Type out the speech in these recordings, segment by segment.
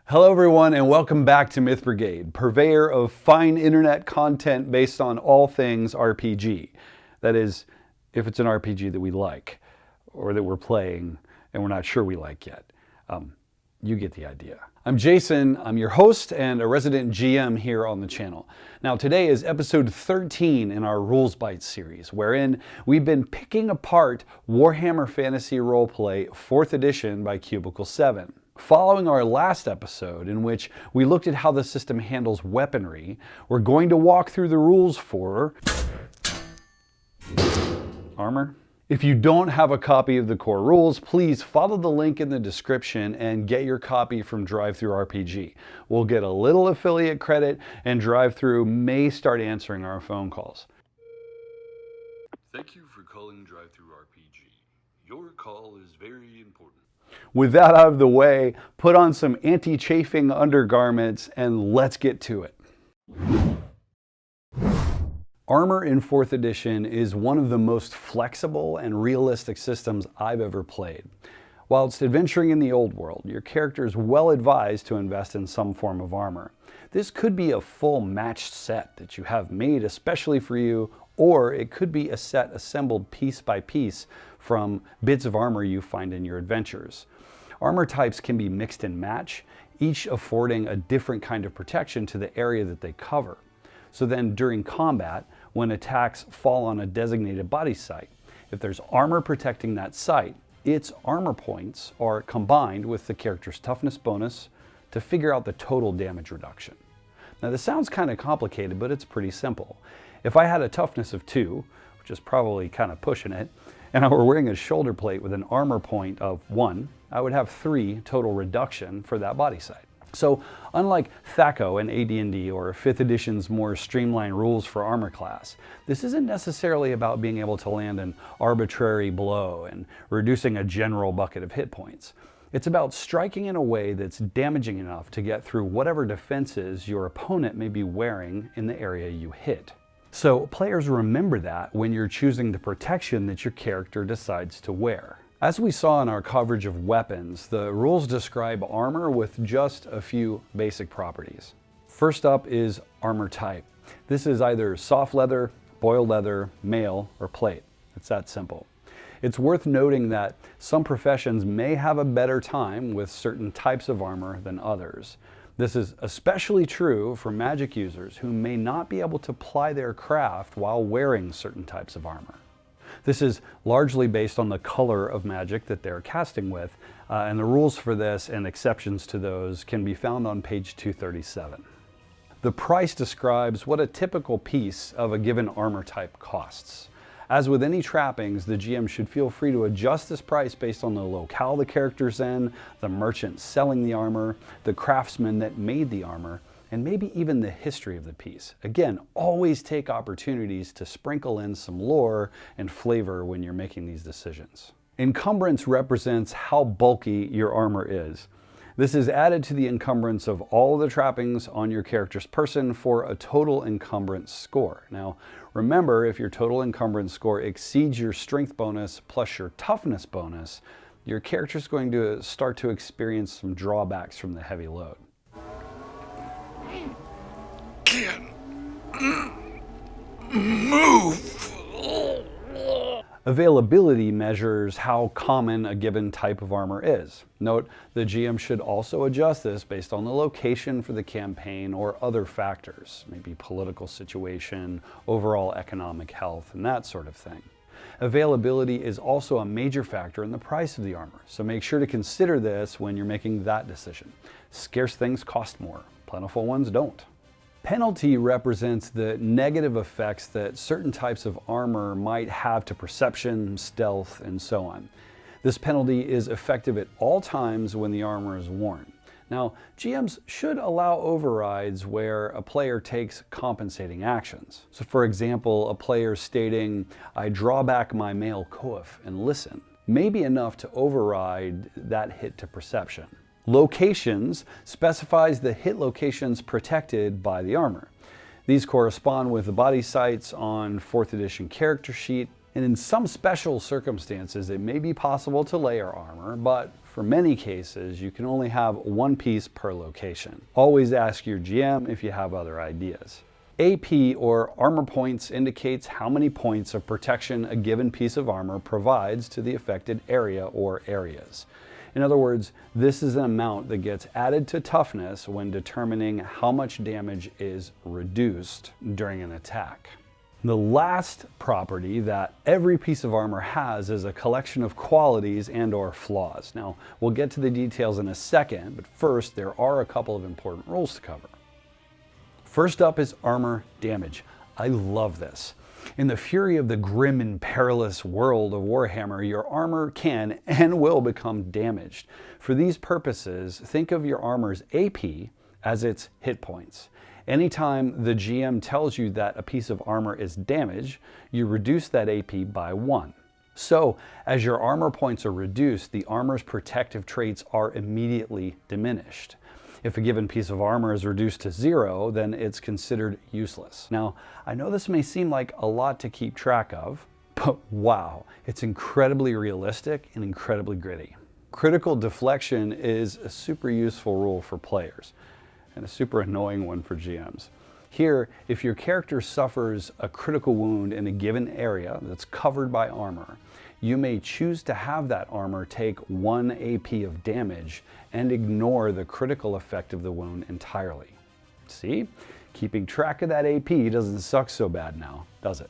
Hello everyone and welcome back to Myth Brigade, purveyor of fine internet content based on all things RPG. That is, if it's an RPG that we like, or that we're playing and we're not sure we like yet. You get the idea. I'm Jason, I'm your host and a resident GM here on the channel. Now today is episode 13 in our Rules Bites series, wherein we've been picking apart Warhammer Fantasy Roleplay 4th edition by Cubicle 7. Following our last episode, in which we looked at how the system handles weaponry, we're going to walk through the rules for armor. If you don't have a copy of the core rules, please follow the link in the description and get your copy from DriveThruRPG. We'll get a little affiliate credit and DriveThru may start answering our phone calls. Thank you for calling DriveThruRPG. Your call is very important. With that out of the way, put on some anti-chafing undergarments and let's get to it. Armour in 4th edition is one of the most flexible and realistic systems I've ever played. Whilst adventuring in the old world, your character is well advised to invest in some form of armor. This could be a full matched set that you have made especially for you, or it could be a set assembled piece by piece from bits of armor you find in your adventures. Armor types can be mixed and match, each affording a different kind of protection to the area that they cover. So then during combat, when attacks fall on a designated body site, if there's armor protecting that site, its armor points are combined with the character's toughness bonus to figure out the total damage reduction. Now this sounds kind of complicated, but it's pretty simple. If I had a toughness of 2, which is probably kind of pushing it, and I were wearing a shoulder plate with an armor point of 1, I would have 3 total reduction for that body site. So unlike THAC0 and AD&D or 5th edition's more streamlined rules for armor class, this isn't necessarily about being able to land an arbitrary blow and reducing a general bucket of hit points. It's about striking in a way that's damaging enough to get through whatever defenses your opponent may be wearing in the area you hit. So players remember that when you're choosing the protection that your character decides to wear. As we saw in our coverage of weapons, the rules describe armor with just a few basic properties. First up is armor type. This is either soft leather, boiled leather, mail, or plate. It's that simple. It's worth noting that some professions may have a better time with certain types of armor than others. This is especially true for magic users who may not be able to ply their craft while wearing certain types of armor. This is largely based on the color of magic that they're casting with, and the rules for this and exceptions to those can be found on page 237. The price describes what a typical piece of a given armor type costs. As with any trappings, the GM should feel free to adjust this price based on the locale the character's in, the merchant selling the armor, the craftsman that made the armor, and maybe even the history of the piece. Again, always take opportunities to sprinkle in some lore and flavor when you're making these decisions. Encumbrance represents how bulky your armor is. This is added to the encumbrance of all the trappings on your character's person for a total encumbrance score. Now, remember, if your total encumbrance score exceeds your strength bonus plus your toughness bonus, your character's going to start to experience some drawbacks from the heavy load. Can't move. Availability measures how common a given type of armor is. Note, the GM should also adjust this based on the location for the campaign or other factors, maybe political situation, overall economic health, and that sort of thing. Availability is also a major factor in the price of the armor, so make sure to consider this when you're making that decision. Scarce things cost more, plentiful ones don't. Penalty represents the negative effects that certain types of armor might have to perception, stealth, and so on. This penalty is effective at all times when the armor is worn. Now, GMs should allow overrides where a player takes compensating actions. So for example, a player stating, "I draw back my mail coif and listen," may be enough to override that hit to perception. Locations specifies the hit locations protected by the armor. These correspond with the body sites on 4th edition character sheet, and in some special circumstances it may be possible to layer armor, but For many cases, you can only have one piece per location. Always ask your GM if you have other ideas. AP, or armor points, indicates how many points of protection a given piece of armor provides to the affected area or areas. In other words, this is an amount that gets added to toughness when determining how much damage is reduced during an attack. The last property that every piece of armor has is a collection of qualities and/or flaws. Now, we'll get to the details in a second, but first there are a couple of important rules to cover. First up is armor damage. I love this. In the fury of the grim and perilous world of Warhammer, your armor can and will become damaged. For these purposes, think of your armor's AP as its hit points. Anytime the GM tells you that a piece of armor is damaged, you reduce that AP by 1. So, as your armor points are reduced, the armor's protective traits are immediately diminished. If a given piece of armor is reduced to 0, then it's considered useless. Now, I know this may seem like a lot to keep track of, but wow, it's incredibly realistic and incredibly gritty. Critical deflection is a super useful rule for players, and a super annoying one for GMs. Here, if your character suffers a critical wound in a given area that's covered by armor, you may choose to have that armor take 1 AP of damage and ignore the critical effect of the wound entirely. See? Keeping track of that AP doesn't suck so bad now, does it?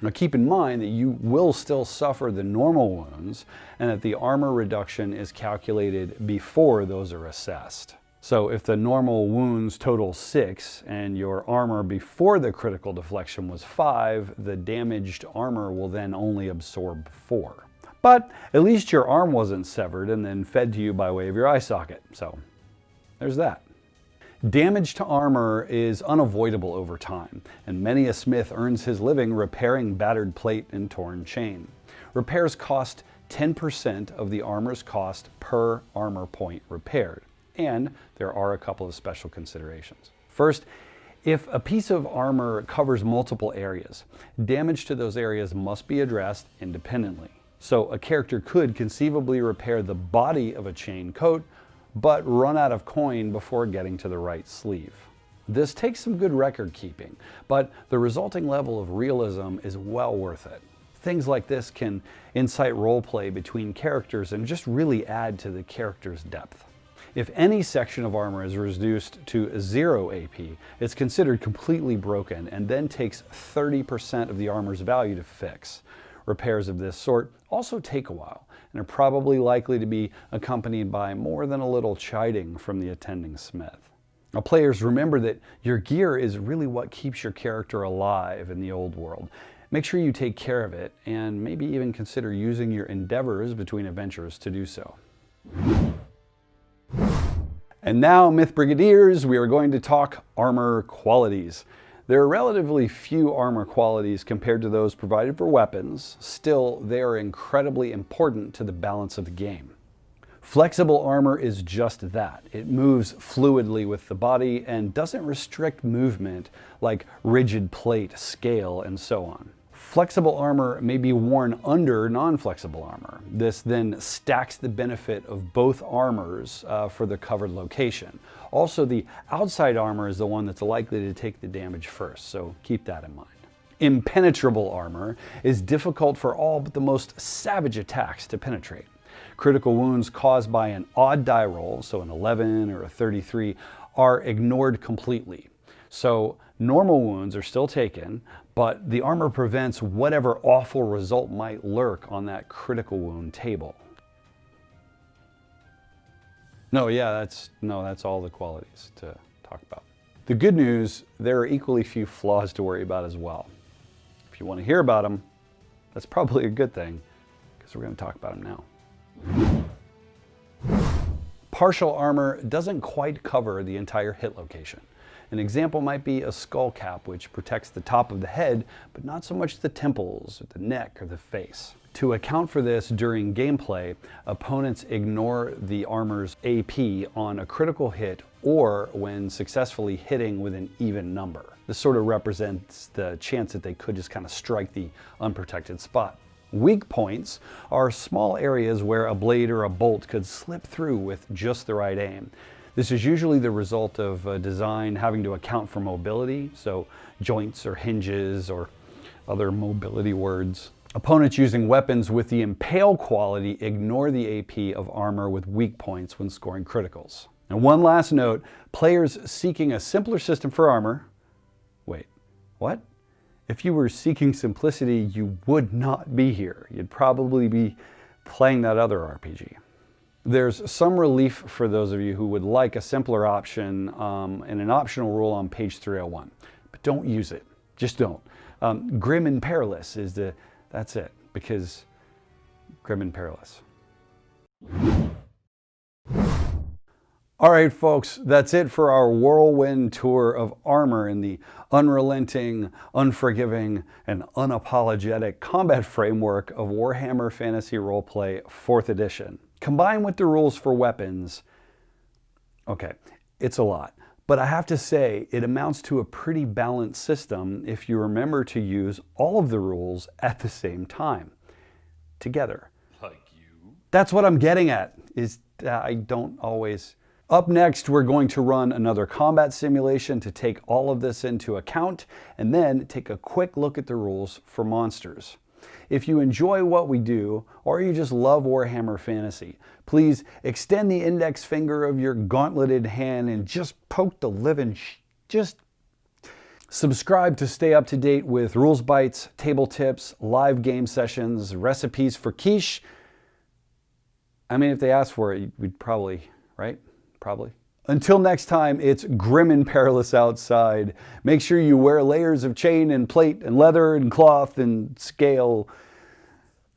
Now keep in mind that you will still suffer the normal wounds and that the armor reduction is calculated before those are assessed. So if the normal wounds total 6 and your armor before the critical deflection was 5, the damaged armor will then only absorb 4. But at least your arm wasn't severed and then fed to you by way of your eye socket. So there's that. Damage to armor is unavoidable over time, and many a smith earns his living repairing battered plate and torn chain. Repairs cost 10% of the armor's cost per armor point repaired. And there are a couple of special considerations. First, if a piece of armor covers multiple areas, damage to those areas must be addressed independently. So a character could conceivably repair the body of a chain coat, but run out of coin before getting to the right sleeve. This takes some good record keeping, but the resulting level of realism is well worth it. Things like this can incite roleplay between characters and just really add to the character's depth. If any section of armor is reduced to 0 AP, it's considered completely broken and then takes 30% of the armor's value to fix. Repairs of this sort also take a while and are probably likely to be accompanied by more than a little chiding from the attending smith. Now, players, remember that your gear is really what keeps your character alive in the old world. Make sure you take care of it and maybe even consider using your endeavors between adventures to do so. And now, Myth Brigadiers, we are going to talk armor qualities. There are relatively few armor qualities compared to those provided for weapons. Still, they are incredibly important to the balance of the game. Flexible armor is just that. It moves fluidly with the body and doesn't restrict movement like rigid plate, scale, and so on. Flexible armor may be worn under non-flexible armor. This then stacks the benefit of both armors for the covered location. Also, the outside armor is the one that's likely to take the damage first, so keep that in mind. Impenetrable armor is difficult for all but the most savage attacks to penetrate. Critical wounds caused by an odd die roll, so an 11 or a 33, are ignored completely. So normal wounds are still taken, but the armor prevents whatever awful result might lurk on that critical wound table. That's all the qualities to talk about. The good news, there are equally few flaws to worry about as well. If you want to hear about them, that's probably a good thing, because we're going to talk about them now. Partial armor doesn't quite cover the entire hit location. An example might be a skull cap, which protects the top of the head, but not so much the temples, or the neck, or the face. To account for this during gameplay, opponents ignore the armor's AP on a critical hit or when successfully hitting with an even number. This sort of represents the chance that they could just kind of strike the unprotected spot. Weak points are small areas where a blade or a bolt could slip through with just the right aim. This is usually the result of a design having to account for mobility, so joints or hinges or other mobility words. Opponents using weapons with the impale quality ignore the AP of armor with weak points when scoring criticals. And one last note, players seeking a simpler system for armor. Wait, what? If you were seeking simplicity, you would not be here. You'd probably be playing that other RPG. There's some relief for those of you who would like a simpler option and an optional rule on page 301. But don't use it. Just don't. Grim and Perilous is that's it, because Grim and Perilous. All right, folks, that's it for our whirlwind tour of armor in the unrelenting, unforgiving, and unapologetic combat framework of Warhammer Fantasy Roleplay 4th edition. Combined with the rules for weapons, okay, it's a lot. But I have to say, it amounts to a pretty balanced system if you remember to use all of the rules at the same time, together. Like you? That's what I'm getting at, is I don't always... Up next, we're going to run another combat simulation to take all of this into account, and then take a quick look at the rules for monsters. If you enjoy what we do, or you just love Warhammer Fantasy, please extend the index finger of your gauntleted hand and just poke the living just subscribe to stay up to date with rules bites, table tips, live game sessions, recipes for quiche. I mean, if they asked for it, we'd probably, right? Probably. Until next time, it's grim and perilous outside. Make sure you wear layers of chain and plate and leather and cloth and scale,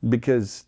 because